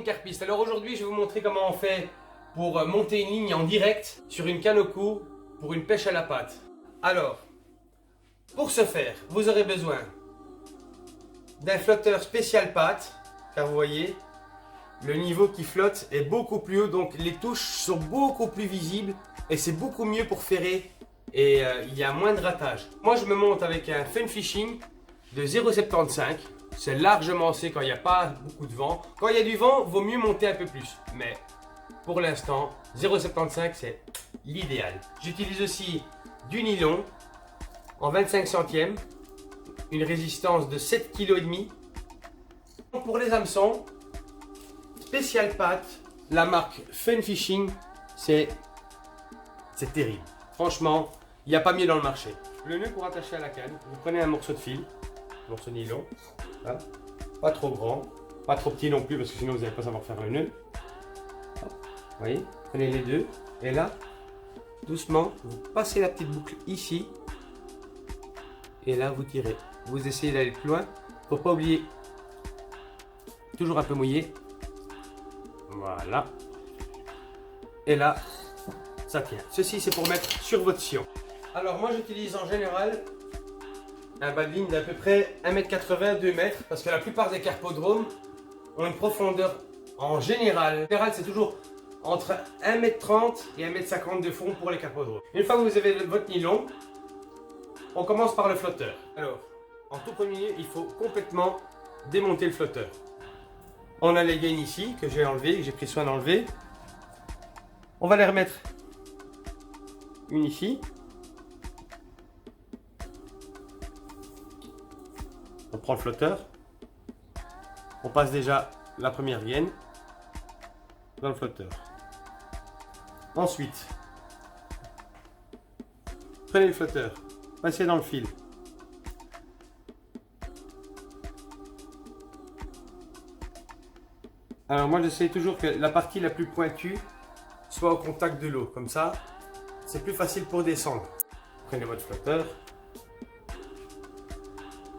une carpiste. Alors aujourd'hui, je vais vous montrer comment on fait pour monter une ligne en direct sur une canne au cou pour une pêche à la patte. Alors, pour ce faire, vous aurez besoin d'un flotteur spécial patte, car vous voyez, le niveau qui flotte est beaucoup plus haut, donc les touches sont beaucoup plus visibles et c'est beaucoup mieux pour ferrer et il y a moins de ratage. Moi, je me monte avec un Fun Fishing de 0,75. C'est largement assez quand il n'y a pas beaucoup de vent. Quand il y a du vent, vaut mieux monter un peu plus. Mais pour l'instant, 0,75 c'est l'idéal. J'utilise aussi du nylon en 25 centièmes, une résistance de 7,5 kg. Pour les hameçons, spécial patte, la marque Fun Fishing, c'est terrible. Franchement, il n'y a pas mieux dans le marché. Le nœud pour attacher à la canne, vous prenez un morceau de fil, un morceau de nylon, hein, pas trop grand, pas trop petit non plus parce que sinon vous n'allez pas savoir faire le nœud. Vous voyez, prenez les deux et là, doucement, vous passez la petite boucle ici et là vous tirez. Vous essayez d'aller plus loin pour pas oublier, toujours un peu mouillé. Voilà. Et là, ça tient. Ceci c'est pour mettre sur votre sillon. Alors moi j'utilise en général un bas de ligne d'à peu près 1,80 m, 2 m, parce que la plupart des carpodromes ont une profondeur en général. C'est toujours entre 1,30 m et 1,50 m de fond pour les carpodromes. Une fois que vous avez votre nylon, on commence par le flotteur. Alors, en tout premier, il faut complètement démonter le flotteur. On a les gaines ici que j'ai enlevé, que j'ai pris soin d'enlever. On va les remettre une ici. On prend le flotteur. On passe déjà la première gaine dans le flotteur. Ensuite, prenez le flotteur, passez dans le fil. Alors moi j'essaie toujours que la partie la plus pointue soit au contact de l'eau. Comme ça, c'est plus facile pour descendre. Prenez votre flotteur.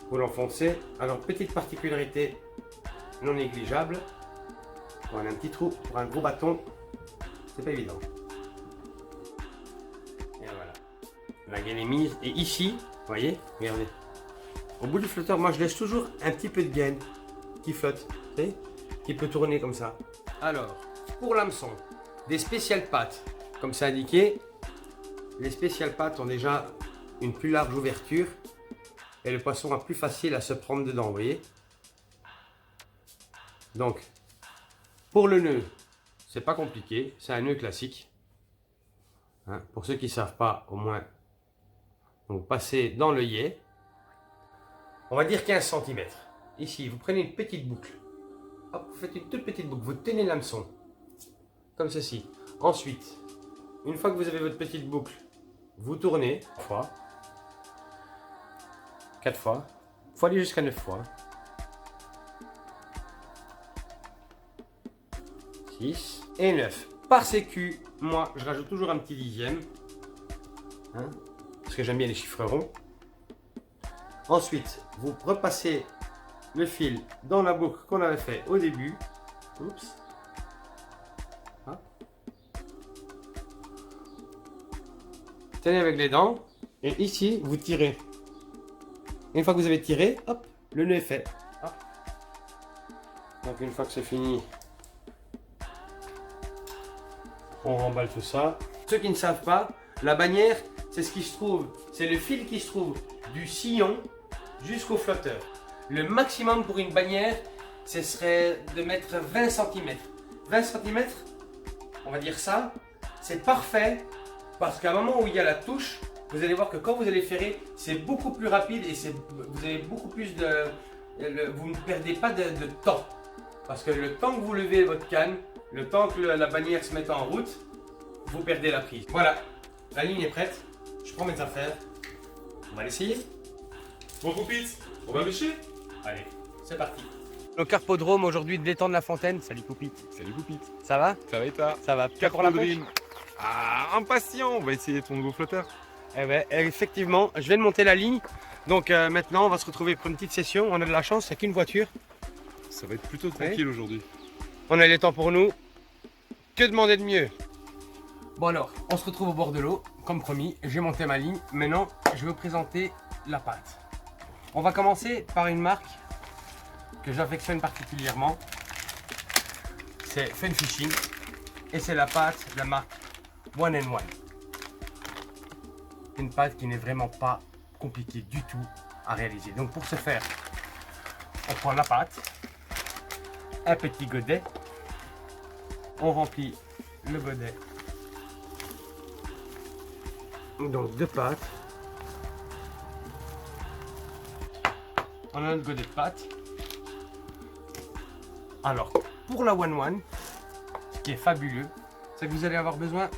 Vous l'enfoncez. Alors petite particularité non négligeable. On a un petit trou pour un gros bâton. C'est pas évident. Et voilà. La gaine est mise. Et ici, vous voyez, regardez. Au bout du flotteur, moi je laisse toujours un petit peu de gaine qui flotte. Vous voyez, qui peut tourner comme ça. Alors, pour l'hameçon, des spéciales pattes, comme c'est indiqué, les spéciales pattes ont déjà une plus large ouverture et le poisson a plus facile à se prendre dedans, vous voyez. Donc, pour le nœud, c'est pas compliqué, c'est un nœud classique. Hein, pour ceux qui ne savent pas, au moins, donc passez dans l'œillet, on va dire 15 cm. Ici, vous prenez une petite boucle. Hop, vous faites une toute petite boucle, vous tenez l'hameçon, comme ceci. Ensuite, une fois que vous avez votre petite boucle, vous tournez 3 fois, 4 fois, il faut aller jusqu'à 9 fois. 6 et 9. Par sécu, moi je rajoute toujours un petit dixième, hein, parce que j'aime bien les chiffres ronds. Ensuite, vous repassez le fil dans la boucle qu'on avait fait au début. Oups. Hop. Tenez avec les dents et ici vous tirez. Une fois que vous avez tiré, hop, le nœud est fait. Hop. Donc une fois que c'est fini, on remballe tout ça. Ceux qui ne savent pas, la bannière, c'est ce qui se trouve, c'est le fil qui se trouve du sillon jusqu'au flotteur. Le maximum pour une bannière, ce serait de mettre 20 cm. 20 cm, on va dire ça, c'est parfait parce qu'à un moment où il y a la touche, vous allez voir que quand vous allez ferrer, c'est beaucoup plus rapide et vous avez beaucoup plus de... vous ne perdez pas de temps. Parce que le temps que vous levez votre canne, le temps que la bannière se mette en route, vous perdez la prise. Voilà, la ligne est prête. Je prends mes affaires. On va l'essayer. Bon Poupit, on va pêcher? Allez, c'est parti. Le carpodrome aujourd'hui de l'étang de la Fontaine. Salut Poupit. Salut Poupit. Ça va? Ça va et toi? Ça va. Prêt pour la pêche? Ah, impatient. On va essayer ton nouveau flotteur. Eh ben, effectivement, je viens de monter la ligne. Donc maintenant, on va se retrouver pour une petite session. On a de la chance, il n'y a qu'une voiture. Ça va être plutôt tranquille aujourd'hui. On a les temps pour nous. Que demander de mieux? Bon alors, on se retrouve au bord de l'eau. Comme promis, j'ai monté ma ligne. Maintenant, je vais vous présenter la pâte. On va commencer par une marque que j'affectionne particulièrement. C'est Fun Fishing. Et c'est la pâte de la marque One and One. Une pâte qui n'est vraiment pas compliquée du tout à réaliser. Donc pour ce faire, on prend la pâte, un petit godet, on remplit le godet donc de pâte. On a notre godet de pâte. Alors pour la One One, ce qui est fabuleux, c'est que vous allez avoir besoin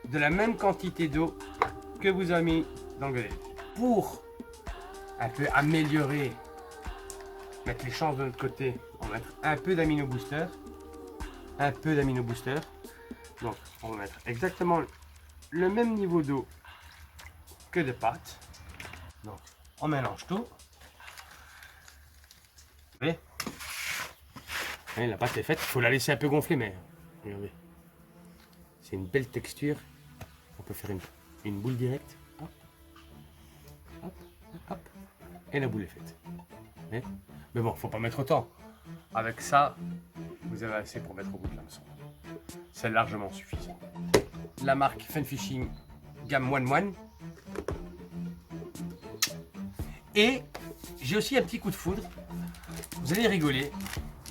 de la même quantité d'eau que vous avez mis dans le godet. Pour un peu améliorer, mettre les chances de notre côté, on va mettre un peu d'amino booster. Un peu d'amino booster. Donc on va mettre exactement le même niveau d'eau que de pâte. Donc on mélange tout. Vous voyez, la pâte est faite, il faut la laisser un peu gonfler, mais regardez. C'est une belle texture. On peut faire une boule directe. Hop, hop, hop. Et la boule est faite. Mais bon, faut pas mettre autant. Avec ça, vous avez assez pour mettre au bout de l'hameçon. C'est largement suffisant. La marque Fun Fishing gamme One One. Et j'ai aussi un petit coup de foudre. Vous allez rigoler,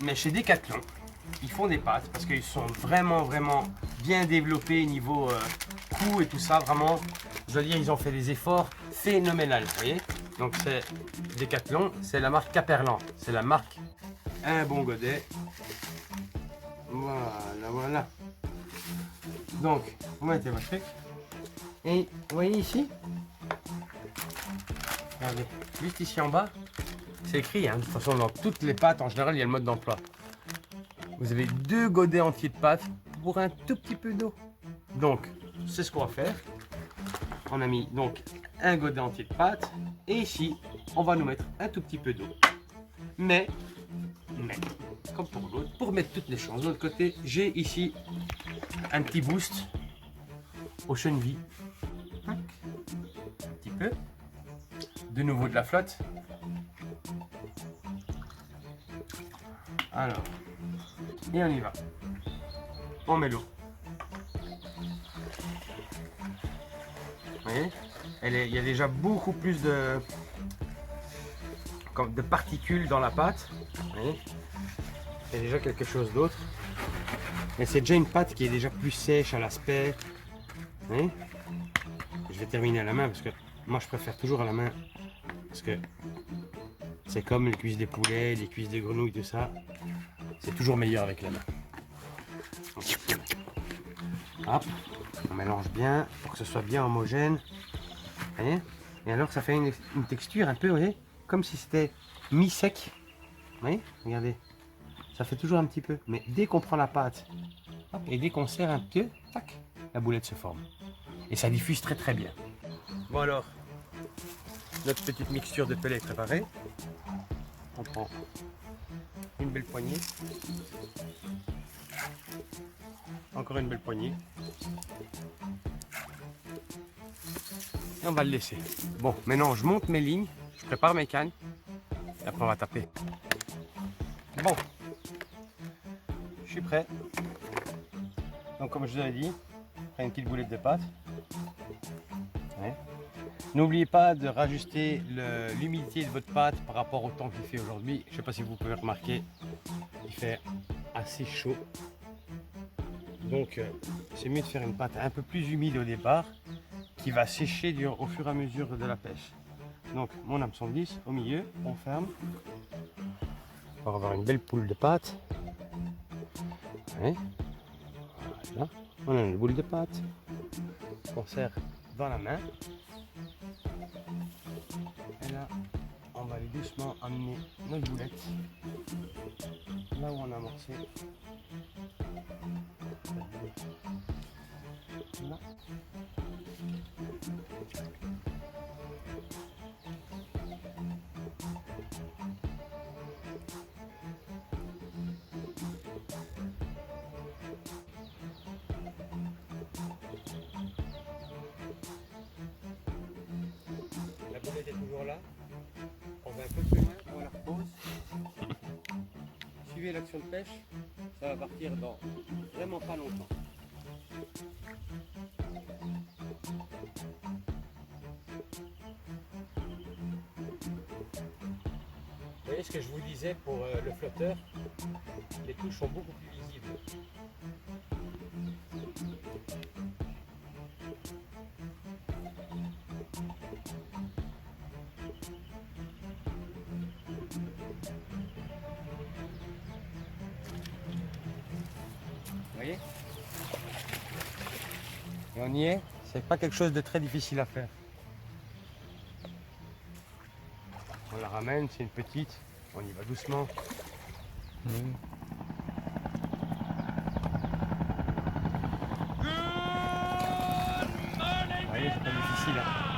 mais chez Decathlon, ils font des pâtes parce qu'ils sont vraiment bien développés niveau coût et tout ça. Vraiment, je dois dire, ils ont fait des efforts phénoménaux. Vous voyez? Donc c'est Decathlon, c'est la marque Caperlan. C'est la marque un bon godet. Voilà. Donc, vous mettez votre truc. Et vous voyez ici, regardez, juste ici en bas, c'est écrit, hein, de toute façon dans toutes les pâtes en général il y a le mode d'emploi. Vous avez 2 godets entiers de pâte pour un tout petit peu d'eau. Donc, c'est ce qu'on va faire. On a mis donc un godet entier de pâte et ici, on va nous mettre un tout petit peu d'eau. Mais, comme pour l'autre, pour mettre toutes les chances de l'autre côté, j'ai ici un petit boost aux chenevilles. Un petit peu. De nouveau de la flotte. Alors, et on y va. On met l'eau. Vous voyez, il y a déjà beaucoup plus de particules dans la pâte. Vous voyez, il y a déjà quelque chose d'autre. Mais c'est déjà une pâte qui est déjà plus sèche à l'aspect. Vous voyez, je vais terminer à la main parce que moi je préfère toujours à la main. Parce que c'est comme les cuisses des poulets, les cuisses des grenouilles, tout ça. C'est toujours meilleur avec la main. Hop, on mélange bien pour que ce soit bien homogène. Vous voyez? Et alors ça fait une texture un peu, vous voyez, comme si c'était mi-sec. Vous voyez? Regardez. Ça fait toujours un petit peu. Mais dès qu'on prend la pâte, hop, et dès qu'on serre un peu, tac, la boulette se forme. Et ça diffuse très bien. Bon alors, notre petite mixture de pellet est préparée. On prend une belle poignée. Encore une belle poignée. Et on va le laisser. Bon, maintenant je monte mes lignes, je prépare mes cannes. Et après on va taper. Bon, je suis prêt. Donc comme je vous avais dit, une petite boulette de pâte. Ouais. N'oubliez pas de rajuster l'humidité de votre pâte par rapport au temps qu'il fait aujourd'hui. Je ne sais pas si vous pouvez remarquer, il fait assez chaud. Donc c'est mieux de faire une pâte un peu plus humide au départ qui va sécher au fur et à mesure de la pêche. Donc mon hameçon glisse au milieu, on ferme. On va avoir une belle poule de pâte. Ouais. Voilà. On a une boule de pâte qu'on serre dans la main. Et là, on va aller doucement amener notre boulette là où on a amorcé. Là. un peu plus loin, on la repose. Suivez l'action de pêche, ça va partir dans vraiment pas longtemps. Vous voyez ce que je vous disais pour le flotteur, les touches sont beaucoup plus visibles. Vous voyez? Et on y est, c'est pas quelque chose de très difficile à faire. On la ramène, c'est une petite, on y va doucement. Vous voyez, c'est pas difficile. Hein.